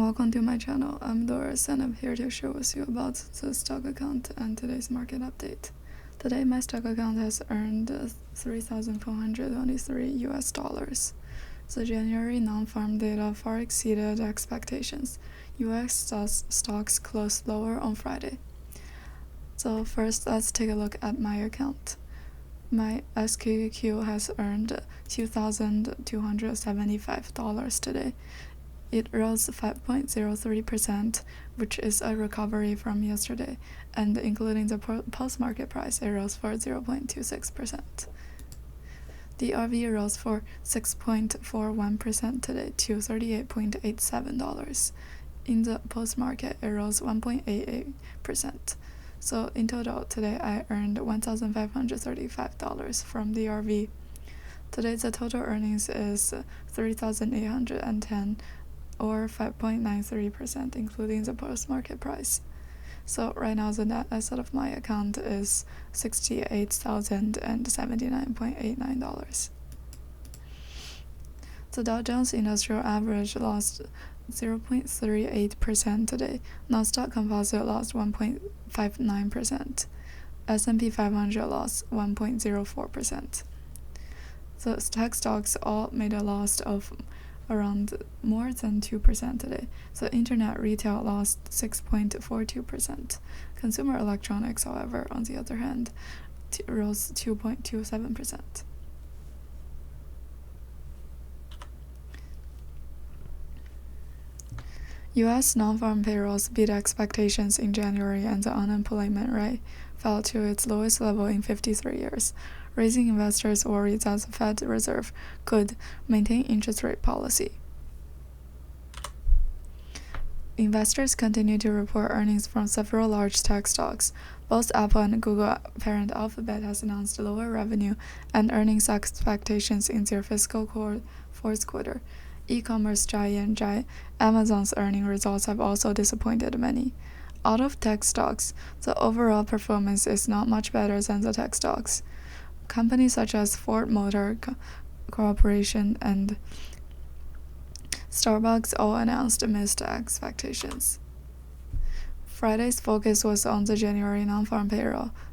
welcome to my channel. I'm Doris and I'm here to share with you about the stock account and today's market update. Today my stock account has earned $3,423 US. The January non-farm data far exceeded expectations. US stocks closed lower on Friday. So first, let's take a look at my account. My SQQQ has earned $2,275 today. It rose 5.03%, which is a recovery from yesterday, and including the post-market price, it rose for 0.26%. The RV rose for 6.41% today to $38.87. In the post-market, it rose 1.88%. So in total, today I earned $1,535 from the RV. Today the total earnings is $3,810 or 5.93%, including the post-market price. So right now the net asset of my account is $68,079.89. The Dow Jones Industrial Average lost 0.38% today. Nasdaq Composite lost 1.59%. S&P 500 lost 1.04%. The tech stocks all made a loss of around more than 2% today. The internet retail lost 6.42%. Consumer electronics, however, on the other hand, rose 2.27%. U.S. non-farm payrolls beat expectations in January and the unemployment rate fell to its lowest level in 53 years, raising investors' worry that the Fed Reserve could maintain interest rate policy. Investors continue to report earnings from several large tech stocks. Both Apple and Google parent Alphabet has announced lower revenue and earnings expectations in their fiscal fourth quarter. E-commerce giant Amazon's earning results have also disappointed many. Out of tech stocks, the overall performance is not much better than the tech stocks. Companies such as Ford Motor Corporation and Starbucks all announced missed expectations. Friday's focus was on the January non-farm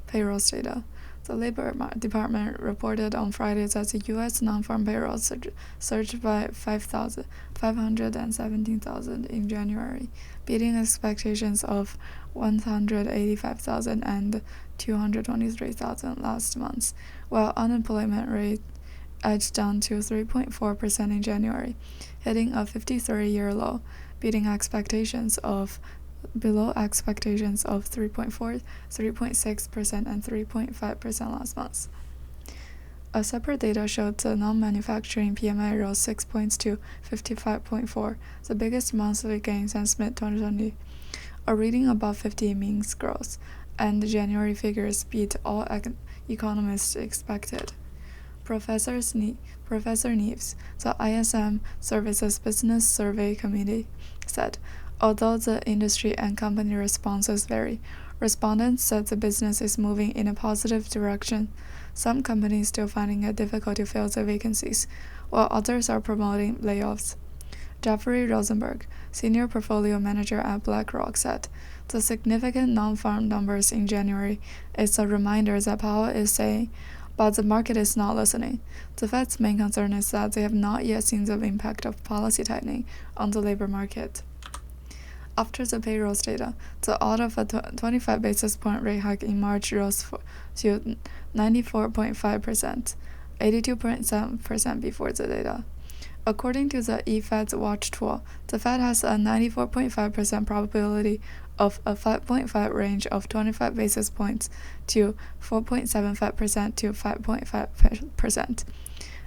payrolls data. The Labor Department reported on Friday that the U.S. non-farm payrolls surged by 517,000 in January, beating expectations of 185,000 and 223,000 last month, while unemployment rate edged down to 3.4% in January, hitting a 53-year low, below expectations of 3.4%, 3.6%, and 3.5% last month. A separate data showed the non-manufacturing PMI rose 6 points to 55.4, the biggest monthly gain since mid-2020. A reading above 50 means growth, and the January figures beat all economists expected. Professor Neves, the ISM Services Business Survey Committee, said, although the industry and company responses vary, respondents said the business is moving in a positive direction. Some companies still finding it difficult to fill the vacancies, while others are promoting layoffs. Jeffrey Rosenberg, senior portfolio manager at BlackRock, said, the significant non-farm numbers in January is a reminder that Powell is saying, but the market is not listening. The Fed's main concern is that they have not yet seen the impact of policy tightening on the labor market. After the payrolls data, the odd of a 25 basis point rate hike in March rose to 94.5%, 82.7% before the data. According to the eFed's watch tool, the Fed has a 94.5% probability of a 5.5 range of 25 basis points to 4.75% to 5.5%,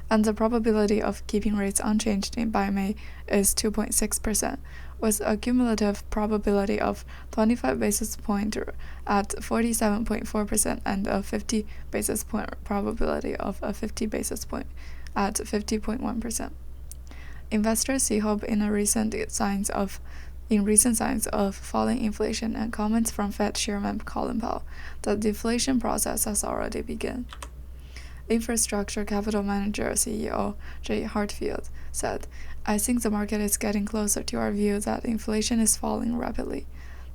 and the probability of keeping rates unchanged by May is 2.6%. with a cumulative probability of 25 basis points at 47.4% and a 50 basis point probability of a 50 basis point at 50.1%. Investors see hope in recent signs of falling inflation and comments from Fed Chairman Colin Powell that the deflation process has already begun. Infrastructure Capital Manager CEO Jay Hartfield said, "I think the market is getting closer to our view that inflation is falling rapidly.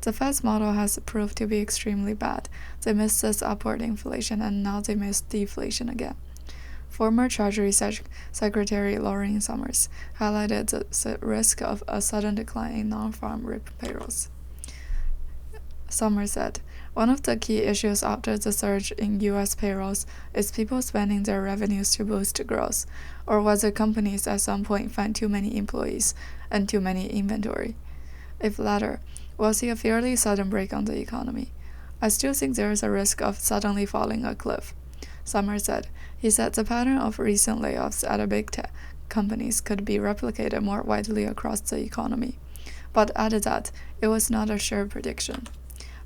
The Fed's model has proved to be extremely bad. They missed this upward inflation and now they missed deflation again." Former Treasury Secretary Lauren Summers highlighted the risk of a sudden decline in non-farm payrolls. Summers said, "One of the key issues after the surge in U.S. payrolls is people spending their revenues to boost growth, or whether companies at some point find too many employees and too many inventory. If latter, we'll see a fairly sudden break on the economy. I still think there is a risk of suddenly falling a cliff," Summers said. He said the pattern of recent layoffs at big tech companies could be replicated more widely across the economy, but added that it was not a sure prediction.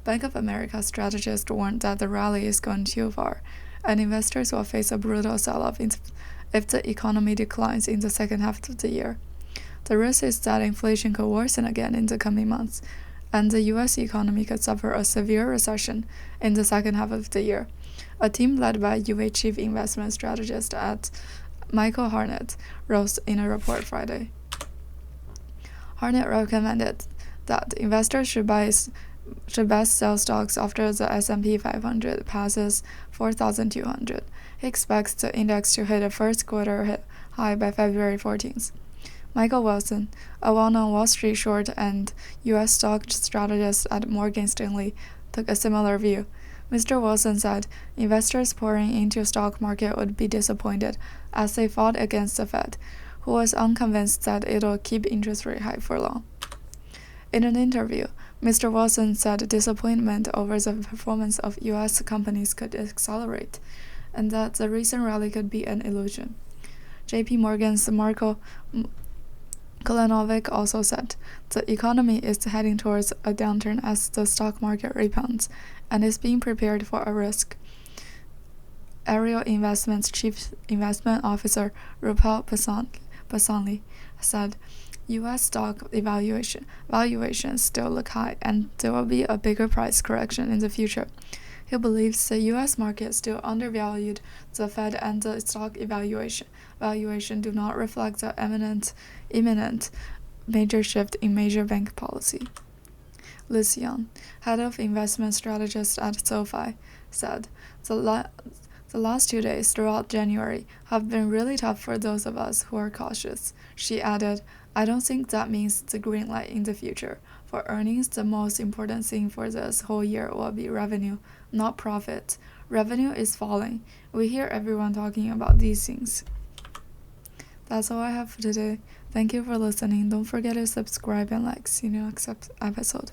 Bank of America strategists warned that the rally is going too far, and investors will face a brutal sell-off if the economy declines in the second half of the year. The risk is that inflation could worsen again in the coming months, and the U.S. economy could suffer a severe recession in the second half of the year. A team led by UA chief investment strategist at Michael Harnett wrote in a report Friday. Harnett recommended that investors should best sell stocks after the S&P 500 passes 4,200. He expects the index to hit a first quarter high by February 14th. Michael Wilson, a well-known Wall Street short and U.S. stock strategist at Morgan Stanley, took a similar view. Mr. Wilson said investors pouring into stock market would be disappointed as they fought against the Fed, who was unconvinced that it'll keep interest rate high for long. In an interview, Mr. Wilson said disappointment over the performance of U.S. companies could accelerate, and that the recent rally could be an illusion. J.P. Morgan's Marco Kolanovic also said, "The economy is heading towards a downturn as the stock market rebounds, and is being prepared for a risk." Ariel Investments Chief Investment Officer Rupal Pasanli said, U.S. stock valuations still look high, and there will be a bigger price correction in the future. He believes the U.S. market still undervalued the Fed, and the stock valuation do not reflect the imminent major shift in major bank policy. Liz Young, head of investment strategist at SoFi, said, the last 2 days throughout January have been really tough for those of us who are cautious." She added, "I don't think that means the green light in the future. For earnings, the most important thing for this whole year will be revenue, not profit. Revenue is falling. We hear everyone talking about these things." That's all I have for today. Thank you for listening. Don't forget to subscribe and like. See you next episode.